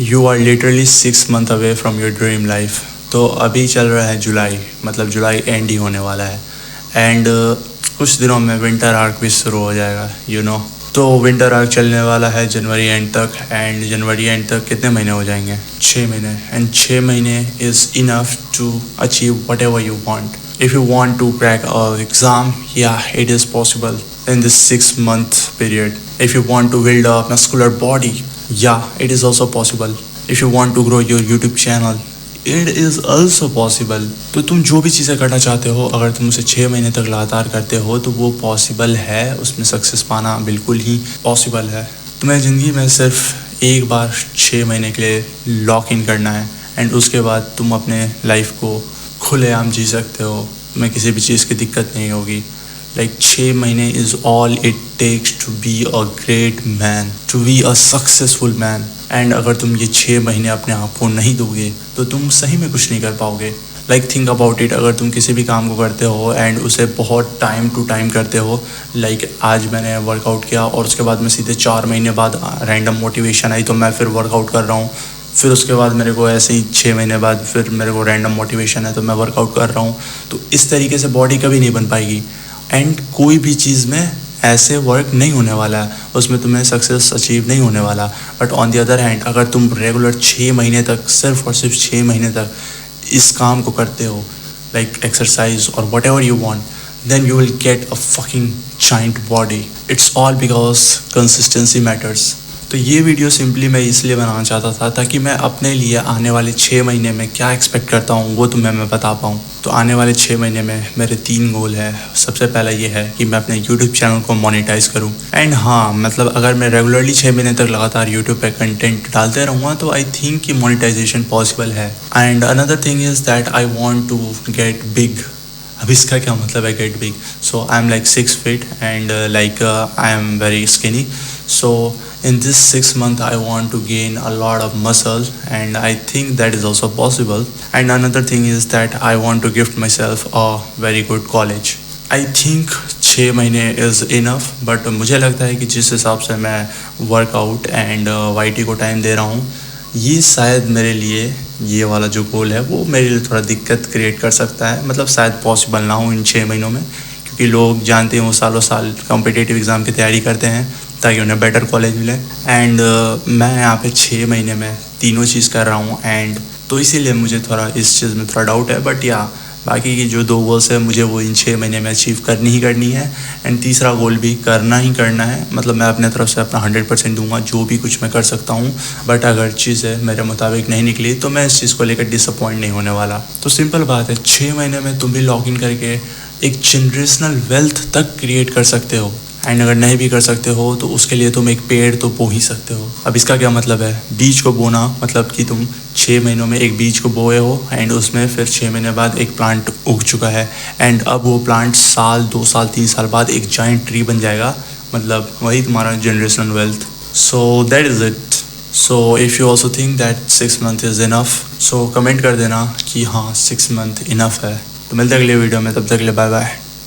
You are literally 6 month away from your dream life. तो अभी चल रहा है जुलाई, मतलब जुलाई एंड ही होने वाला है एंड कुछ दिनों में विंटर आर्क भी शुरू हो जाएगा तो विंटर आर्क चलने वाला है जनवरी एंड तक एंड जनवरी एंड तक कितने महीने हो जाएंगे? 6 महीने एंड 6 महीने is enough to achieve whatever you want. If you want to crack an exam, yeah, it is possible in this 6 month period. If you want to build a muscular body, yeah, it is also possible. If you want to grow your YouTube channel, it is also possible. तो तुम जो भी चीज़ें करना चाहते हो, अगर तुम उसे 6 महीने तक लगातार करते हो तो वो पॉसिबल है, उसमें सक्सेस पाना बिल्कुल ही पॉसिबल है। तुम्हें ज़िंदगी में सिर्फ एक बार 6 महीने के लिए लॉक इन करना है एंड उसके बाद तुम अपने लाइफ को खुलेआम जी सकते हो, तुम्हें किसी भी चीज़ की दिक्कत नहीं होगी। लाइक 6 महीने is all it takes to be a great man, to be a successful man. And अगर तुम ये 6 महीने अपने आप को नहीं दोगे तो तुम सही में कुछ नहीं कर पाओगे। लाइक थिंक अबाउट इट, अगर तुम किसी भी काम को करते हो एंड उसे बहुत टाइम टू टाइम करते हो, लाइक आज मैंने वर्कआउट किया और उसके बाद मैं सीधे 4 महीने बाद रैंडम मोटिवेशन आई तो मैं फिर वर्कआउट कर रहा हूँ, फिर उसके बाद मेरे को ऐसे ही 6 महीने बाद फिर मेरे को रैंडम मोटिवेशन है तो मैं वर्कआउट कर रहा हूँ, तो इस तरीके से बॉडी कभी नहीं बन पाएगी। एंड कोई भी चीज़ में ऐसे वर्क नहीं होने वाला है, उसमें तुम्हें सक्सेस अचीव नहीं होने वाला। But on the other hand, अगर तुम रेगुलर 6 महीने तक सिर्फ और सिर्फ 6 महीने तक इस काम को करते हो, लाइक एक्सरसाइज और what ever you want, then you will get a fucking giant body. It's all because consistency matters. तो ये वीडियो सिंपली मैं इसलिए बनाना चाहता था ताकि मैं अपने लिए आने वाले 6 महीने में क्या एक्सपेक्ट करता हूँ वो तुम्हें मैं बता पाऊँ। तो आने वाले 6 महीने में मेरे 3 गोल है। सबसे पहला ये है कि मैं अपने यूट्यूब चैनल को मोनेटाइज़ करूँ एंड हाँ, मतलब अगर मैं रेगुलरली 6 महीने तक लगातार यूट्यूब पे कंटेंट डालते रहूँगा तो आई थिंक कि मोनेटाइजेशन पॉसिबल है। And another thing is that I want to get big. अब इसका क्या मतलब है get big? So I am like 6 feet and like I am very skinny, so in this 6 month I want to gain a lot of muscle and I think that is also possible. And another thing is that I want to gift myself a very good college. I think 6 महीने is enough, but मुझे लगता है कि जिस हिसाब से मैं workout and YT को टाइम दे रहा हूँ, ये शायद मेरे लिए ये वाला जो गोल है वो मेरे लिए थोड़ा दिक्कत क्रिएट कर सकता है। मतलब शायद पॉसिबल ना हो इन 6 महीनों में, क्योंकि लोग जानते हैं वो सालों साल कॉम्पिटिटिव एग्ज़ाम की तैयारी करते हैं ताकि उन्हें बेटर कॉलेज मिले। एंड मैं यहाँ पे 6 महीने में तीनों चीज़ कर रहा हूँ एंड तो इसीलिए मुझे थोड़ा इस चीज़ में थोड़ा डाउट है। बट या बाकी की जो 2 गोल्स है मुझे वो इन 6 महीने में अचीव करनी ही करनी है एंड तीसरा गोल भी करना ही करना है। मतलब मैं अपने तरफ से अपना 100% दूंगा, जो भी कुछ मैं कर सकता हूँ। बट अगर चीज़ें मेरे मुताबिक नहीं निकली तो मैं इस चीज़ को लेकर डिसअपॉइंट नहीं होने वाला। तो सिंपल बात है, 6 महीने में तुम भी लॉग इन करके एक जनरेशनल वेल्थ तक क्रिएट कर सकते हो। एंड अगर नहीं भी कर सकते हो तो उसके लिए तुम एक पेड़ तो बो ही सकते हो। अब इसका क्या मतलब है? बीज को बोना मतलब कि तुम 6 महीनों में एक बीज को बोए हो एंड उसमें फिर 6 महीने बाद एक प्लांट उग चुका है एंड अब वो प्लांट साल 2 साल 3 साल बाद एक जाइंट ट्री बन जाएगा। मतलब वही तुम्हारा generational wealth. So that is it. So if you also think that 6 month is enough, so comment कर देना कि हाँ 6 मंथ इनफ है। तो मिलते अगले वीडियो में, तब तक के लिए बाय बाय।